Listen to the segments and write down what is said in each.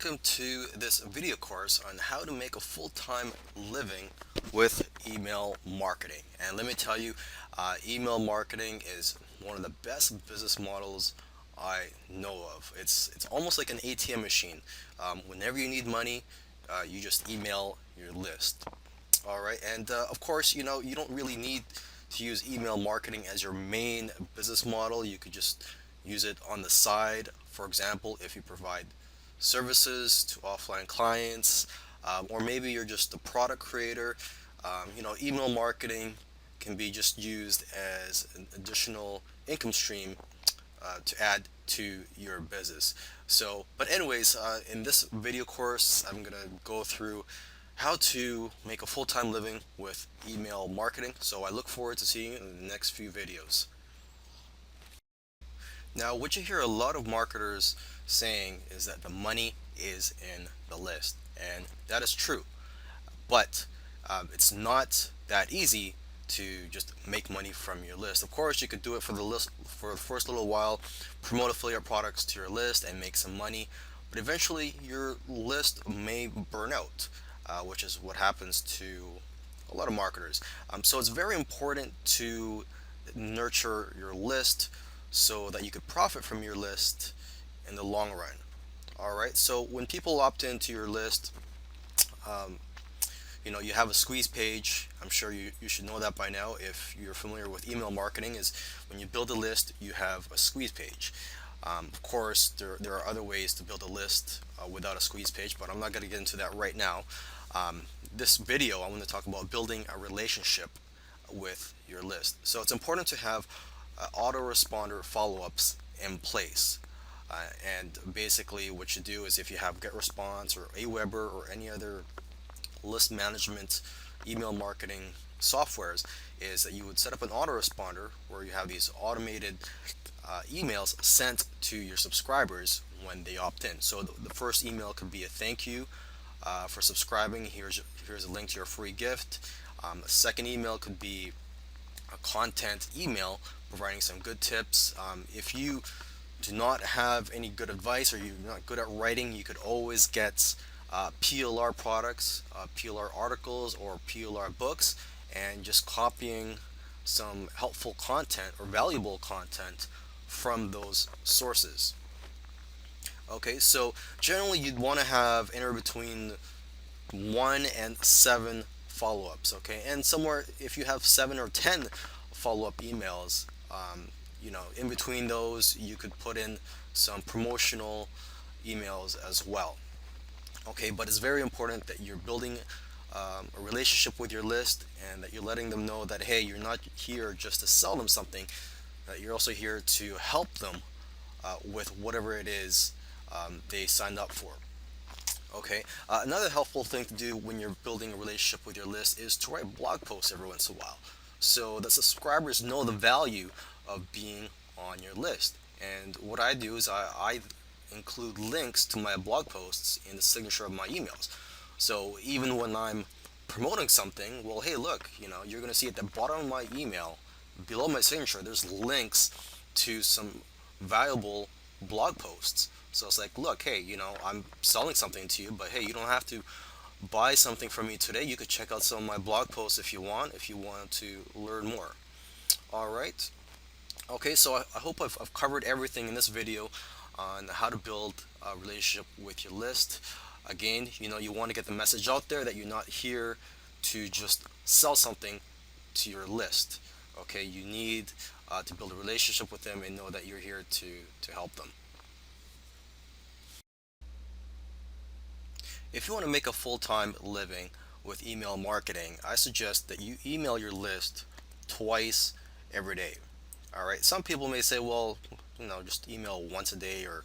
welcome to this video course on how to make a full-time living with email marketing. And let me tell you, email marketing is one of the best business models I know of. It's almost like an ATM machine. Whenever you need money, you just email your list. All right, and of course, you don't really need to use email marketing as your main business model. You could just use it on the side. For example, if you provide services to offline clients, or maybe you're just a product creator. Email marketing can be just used as an additional income stream to add to your business. But anyways, in this video course, I'm gonna go through how to make a full-time living with email marketing. So I look forward to seeing you in the next few videos. Now, what you hear a lot of marketers saying is that the money is in the list, and that is true. But it's not that easy to just make money from your list. Of course, you could do it for the list for the first little while, promote affiliate products to your list, and make some money. But eventually, your list may burn out, which is what happens to a lot of marketers. So it's very important to nurture your list so that you could profit from your list in the long run. All right. So when people opt into your list, um, you have a squeeze page. I'm sure you should know that by now if you're familiar with email marketing. Is when you build a list, you have a squeeze page. Of course, there are other ways to build a list without a squeeze page, but I'm not going to get into that right now. This video, I want to talk about building a relationship with your list. So it's important to have autoresponder follow-ups in place. And basically what you do is if you have GetResponse or Aweber or any other list management email marketing softwares, is that you would set up an autoresponder where you have these automated emails sent to your subscribers when they opt in. So the first email could be a thank you for subscribing. Here's a link to your free gift. A second email could be a content email providing some good tips. If you do not have any good advice or you're not good at writing, you could always get PLR products, PLR articles, or PLR books, and just copying some helpful content or valuable content from those sources. Okay, so generally you'd want to have anywhere between 1 and 7 follow-ups. Okay, and somewhere if you have 7 or 10 follow-up emails, in between those you could put in some promotional emails as well. Okay, but it's very important that you're building a relationship with your list and that you're letting them know that hey, you're not here just to sell them something, that you're also here to help them with whatever it is they signed up for. Okay, another helpful thing to do when you're building a relationship with your list is to write blog posts every once in a while so the subscribers know the value of being on your list. And what I do is I include links to my blog posts in the signature of my emails. So even when I'm promoting something, well, hey, look, you're going to see at the bottom of my email, below my signature, there's links to some valuable blog posts. So it's like, look, hey, I'm selling something to you, but hey, you don't have to buy something from me today. You could check out some of my blog posts if you want to learn more. All right. Okay, so I hope I've covered everything in this video on how to build a relationship with your list. Again, you want to get the message out there that you're not here to just sell something to your list. Okay, you need to build a relationship with them and know that you're here to help them. If you want to make a full-time living with email marketing, I suggest that you email your list twice every day. All right. Some people may say, well, just email once a day or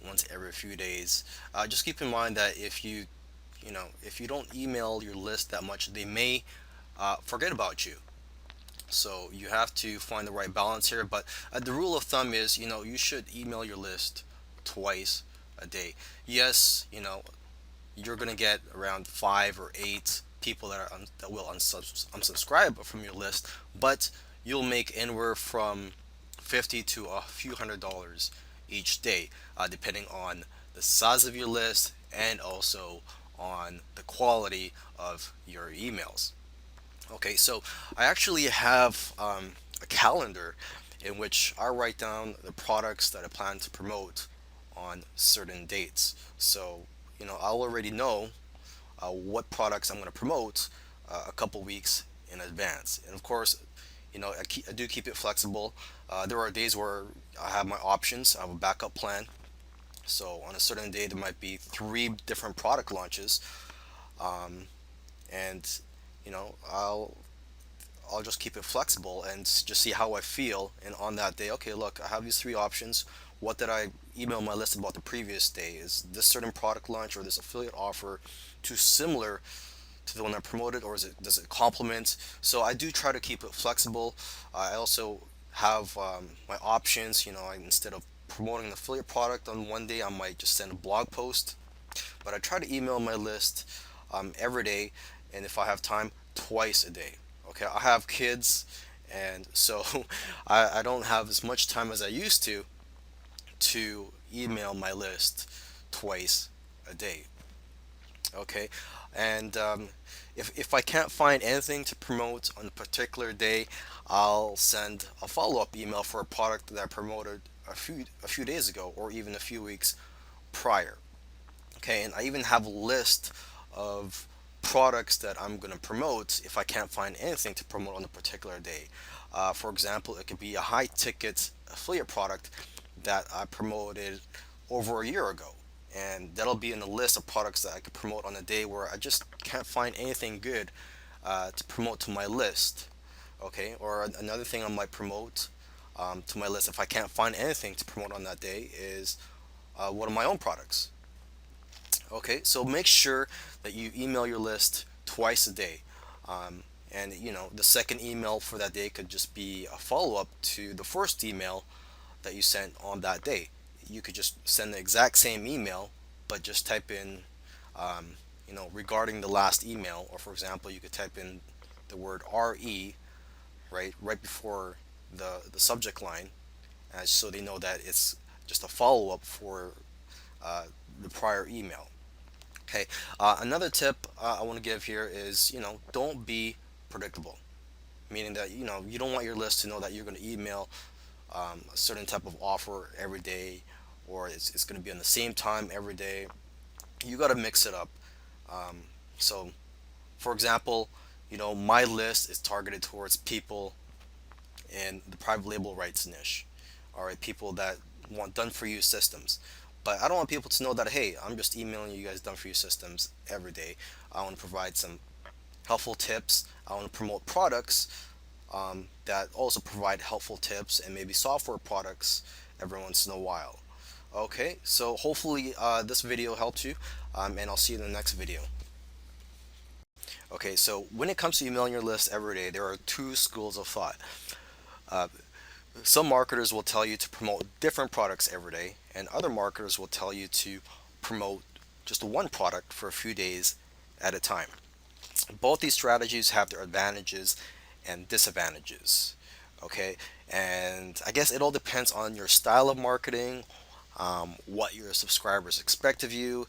once every few days. Just keep in mind that if you don't email your list that much, they may forget about you. So you have to find the right balance here. But the rule of thumb is, you should email your list twice a day. Yes, you're gonna get around 5 or 8 people that will unsubscribe from your list, but you'll make anywhere from $50 to a few $100s each day, depending on the size of your list and also on the quality of your emails. Okay, so I actually have a calendar in which I write down the products that I plan to promote on certain dates. So, I'll already know what products I'm going to promote a couple weeks in advance. And of course, I do keep it flexible. There are days where I have my options, I have a backup plan. So on a certain day, there might be three different product launches, and you know, I'll just keep it flexible and just see how I feel. And on that day, okay, look, I have these three options. What did I email my list about the previous day? Is this certain product launch or this affiliate offer too similar to the one I promoted, or does it complement? So I do try to keep it flexible. I also have my options. Instead of promoting an affiliate product on one day, I might just send a blog post. But I try to email my list every day, and if I have time, twice a day. Okay, I have kids, and so I don't have as much time as I used to email my list twice a day. Okay, and if I can't find anything to promote on a particular day, I'll send a follow-up email for a product that I promoted a few days ago, or even a few weeks prior. Okay, and I even have a list of products that I'm going to promote if I can't find anything to promote on a particular day. For example, it could be a high ticket affiliate product that I promoted over a year ago. And that'll be in the list of products that I could promote on a day where I just can't find anything good to promote to my list. Okay, or another thing I might promote to my list if I can't find anything to promote on that day is one of my own products. Okay, so make sure that you email your list twice a day. And the second email for that day could just be a follow up to the first email that you sent on that day. You could just send the exact same email, but just type in, regarding the last email, or for example, you could type in the word RE right before the subject line, so they know that it's just a follow up for uh, the prior email. Okay. Another tip I want to give here is, don't be predictable. Meaning that, you don't want your list to know that you're going to email a certain type of offer every day, or it's going to be on the same time every day. You got to mix it up. So, for example, my list is targeted towards people in the private label rights niche. All right, people that want done for you systems. But I don't want people to know that, hey, I'm just emailing you guys done for you systems every day. I want to provide some helpful tips. I want to promote products that also provide helpful tips, and maybe software products every once in a while. Okay, so hopefully this video helped you, and I'll see you in the next video. Okay, so when it comes to emailing your list every day, there are two schools of thought. Uh, some marketers will tell you to promote different products every day, and other marketers will tell you to promote just one product for a few days at a time. Both these strategies have their advantages and disadvantages. Okay, and I guess it all depends on your style of marketing, what your subscribers expect of you.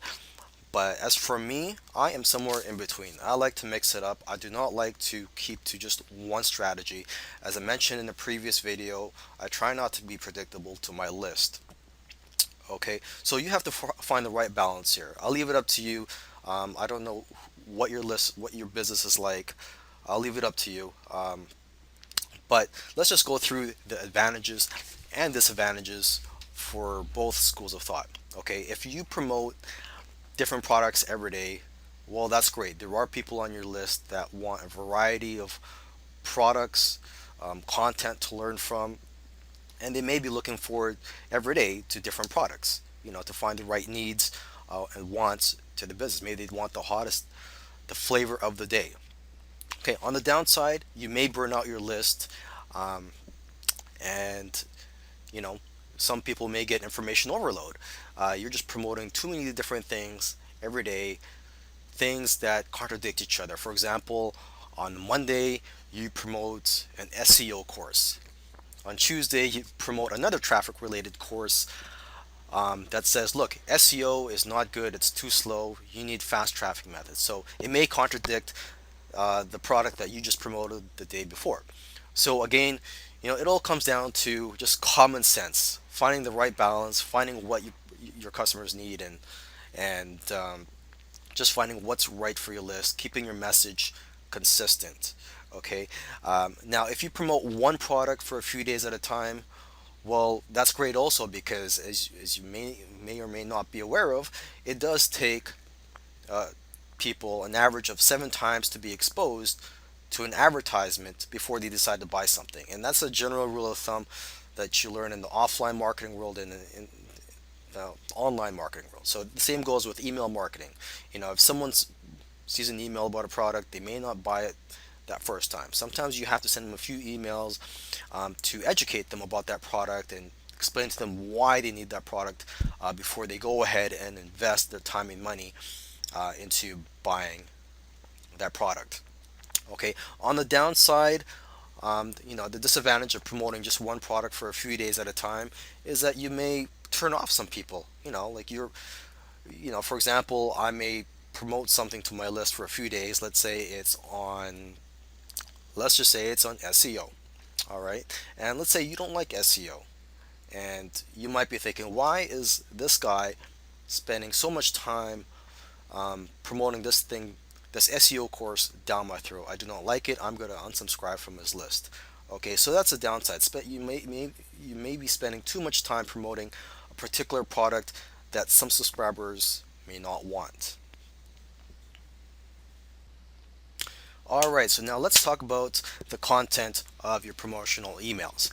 But as for me, I am somewhere in between. I like to mix it up. I do not like to keep to just one strategy. As I mentioned in the previous video, I try not to be predictable to my list. Okay, so you have to find the right balance here. I'll leave it up to you. I don't know what your business is like. I'll leave it up to you. But let's just go through the advantages and disadvantages for both schools of thought. Okay, if you promote different products every day, well, that's great. There are people on your list that want a variety of products, content to learn from, and they may be looking forward every day to different products, to find the right needs and wants to the business. Maybe they want the flavor of the day. Okay, on the downside, you may burn out your list, um, and you know, some people may get information overload. You're just promoting too many different things every day, things that contradict each other. For example, on Monday, you promote an SEO course. On Tuesday, you promote another traffic related course. that says, look, SEO is not good, it's too slow, you need fast traffic methods. So it may contradict the product that you just promoted the day before. So again, it all comes down to just common sense, finding the right balance, finding what your customers need, and just finding what's right for your list, keeping your message consistent. Okay. Now, if you promote one product for a few days at a time, well, that's great also because as you may or may not be aware of, it does take uh, people an average of 7 times to be exposed to an advertisement before they decide to buy something. And that's a general rule of thumb that you learn in the offline marketing world and in the online marketing world. So the same goes with email marketing. If someone sees an email about a product, they may not buy it that first time. Sometimes you have to send them a few emails to educate them about that product and explain to them why they need that product before they go ahead and invest their time and money into buying that product. Okay. On the downside, the disadvantage of promoting just one product for a few days at a time is that you may turn off some people. Like for example, I may promote something to my list for a few days. Let's just say it's on SEO. All right. And let's say you don't like SEO. And you might be thinking, why is this guy spending so much time promoting this SEO course down my throat? I do not like it. I'm going to unsubscribe from his list. Okay, so that's a downside. You may be spending too much time promoting a particular product that some subscribers may not want. All right, so now let's talk about the content of your promotional emails.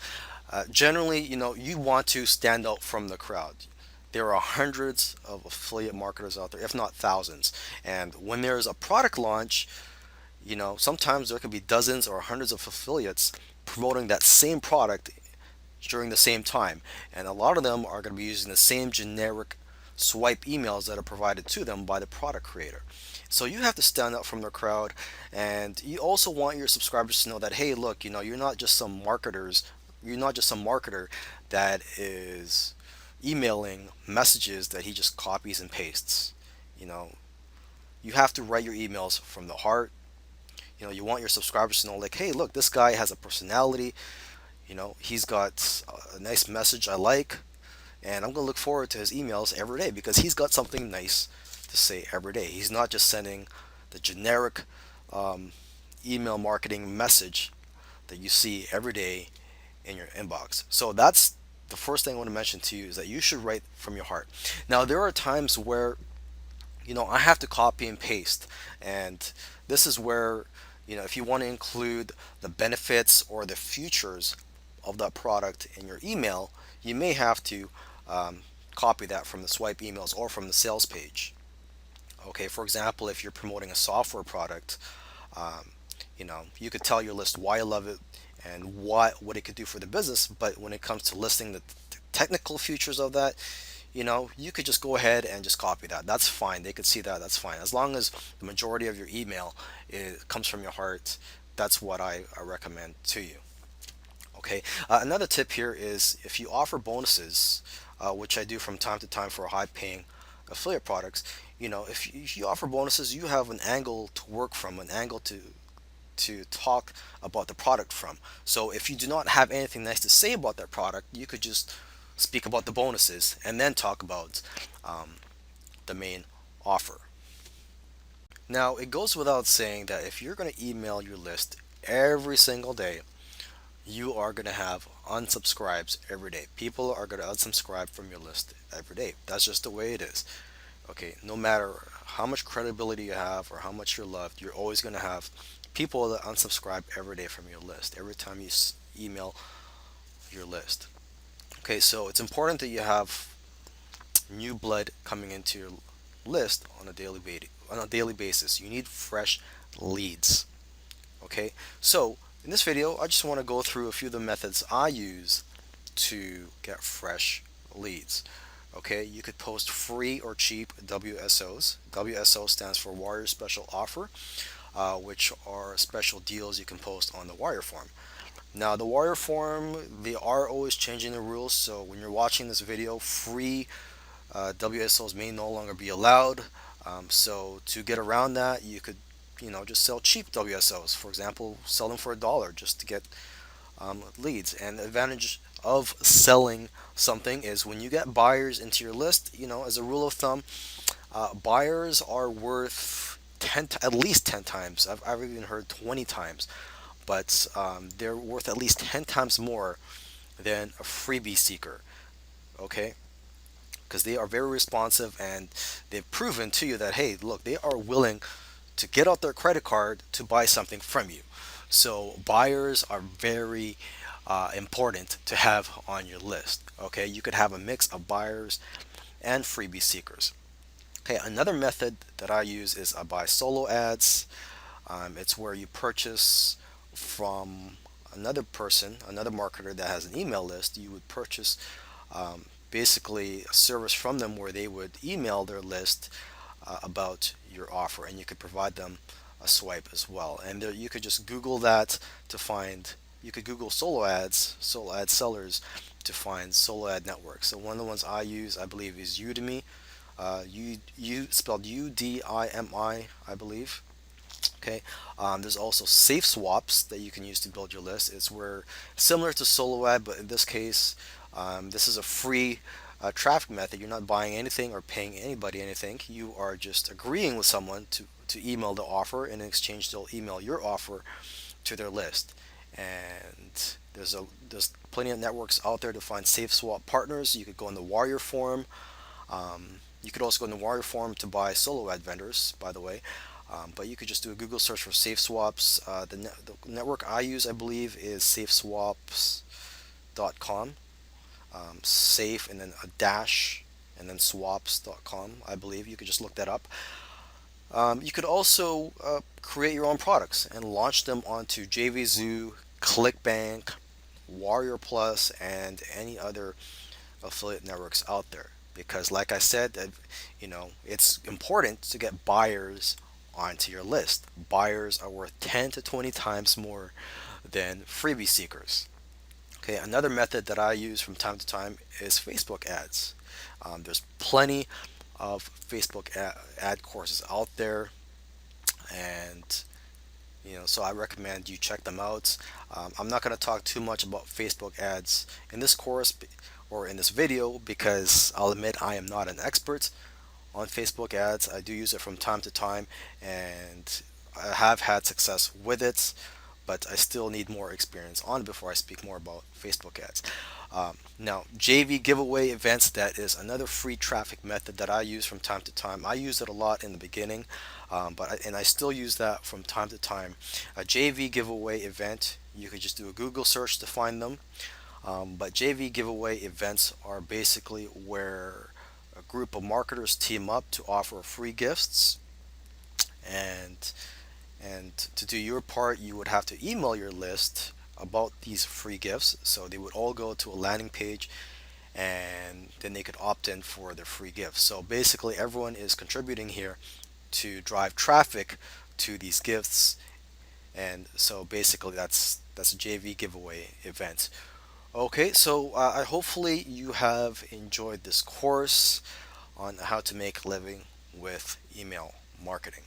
Generally, you want to stand out from the crowd. There are hundreds of affiliate marketers out there, if not thousands. And when there's a product launch, sometimes there could be dozens or hundreds of affiliates promoting that same product during the same time. And a lot of them are going to be using the same generic swipe emails that are provided to them by the product creator. So you have to stand out from the crowd, and you also want your subscribers to know that, hey, look, you're not just some marketer that is emailing messages that he just copies and pastes. You know, you have to write your emails from the heart. You want your subscribers to know, like, hey, look, this guy has a personality. He's got a nice message I like, and I'm going to look forward to his emails every day because he's got something nice to say every day. He's not just sending the generic um, email marketing message that you see every day in your inbox. So that's the first thing I want to mention to you, is that you should write from your heart. Now, there are times where I have to copy and paste, and this is where if you want to include the benefits or the features of that product in your email, you may have to um, copy that from the swipe emails or from the sales page. Okay, for example, if you're promoting a software product, you could tell your list why you love it and what it could do for the business. But when it comes to listing the technical features of that, you could just go ahead and just copy that. That's fine. They could see that. That's fine. As long as the majority of your email comes from your heart, that's what I recommend to you. Okay. Another tip here is, if you offer bonuses, which I do from time to time for high-paying affiliate products. If you offer bonuses, you have an angle to work from, an angle to talk about the product from. So if you do not have anything nice to say about that product, you could just speak about the bonuses and then talk about the main offer. Now, it goes without saying that if you're going to email your list every single day, you are going to have unsubscribes every day. People are going to unsubscribe from your list every day. That's just the way it is. Okay, no matter how much credibility you have or how much you're loved, you're always going to have people that unsubscribe every day from your list, every time you email your list. Okay, so it's important that you have new blood coming into your list on a daily basis. You need fresh leads. Okay, so in this video, I just want to go through a few of the methods I use to get fresh leads. Okay, you could post free or cheap WSOs. WSO stands for Warrior Special Offer, which are special deals you can post on the wire form. Now, the warrior form, they are always changing the rules. So when you're watching this video, free WSOs may no longer be allowed. So to get around that, you could, just sell cheap WSOs. For example, sell them for $1 just to get leads. And the advantage of selling something is when you get buyers into your list, as a rule of thumb, buyers are worth at least 10 times. I've even heard 20 times, but they're worth at least 10 times more than a freebie seeker. Okay, because they are very responsive and they've proven to you that, hey, look, they are willing to get out their credit card to buy something from you. So buyers are very important to have on your list. Okay, you could have a mix of buyers and freebie seekers. Okay, another method that I use is I buy solo ads. It's where you purchase from another person, another marketer that has an email list. You would purchase basically a service from them where they would email their list about your offer, and you could provide them a swipe as well. And there, you could just Google that to find. You could Google solo ad sellers to find solo ad networks. So one of the ones I use, I believe, is Udemy. Spelled UDIMI, I believe. Okay. There's also safe swaps that you can use to build your list. It's where similar to solo ad, but in this case, this is a free traffic method. You're not buying anything or paying anybody anything. You are just agreeing with someone to email the offer, and in exchange they'll email your offer to their list. And there's plenty of networks out there to find safe swap partners. You could go in the Warrior Forum. You could also go in the Warrior Forum to buy solo ad vendors, by the way. But you could just do a Google search for safe swaps. The network I use, I believe, is safeswaps.com. Safe and then a dash and then swaps.com, I believe. You could just look that up. You could also create your own products and launch them onto JVZoo, ClickBank, Warrior Plus, and any other affiliate networks out there. Because, like I said, it's important to get buyers onto your list. Buyers are worth 10 to 20 times more than freebie seekers. Okay, another method that I use from time to time is Facebook ads. There's plenty of Facebook ad courses out there, and so I recommend you check them out. I'm not going to talk too much about Facebook ads in this course or in this video because I'll admit I am not an expert on Facebook ads. I do use it from time to time, and I have had success with it, but I still need more experience on it before I speak more about Facebook ads. Now, JV giveaway events, that is another free traffic method that I use from time to time. I used it a lot in the beginning, and I still use that from time to time. A JV giveaway event, you could just do a Google search to find them. But JV giveaway events are basically where a group of marketers team up to offer free gifts, and to do your part, you would have to email your list about these free gifts. So they would all go to a landing page, and then they could opt in for their free gifts. So basically, everyone is contributing here to drive traffic to these gifts, and so basically that's a JV giveaway event. Okay, so I hopefully you have enjoyed this course on how to make a living with email marketing.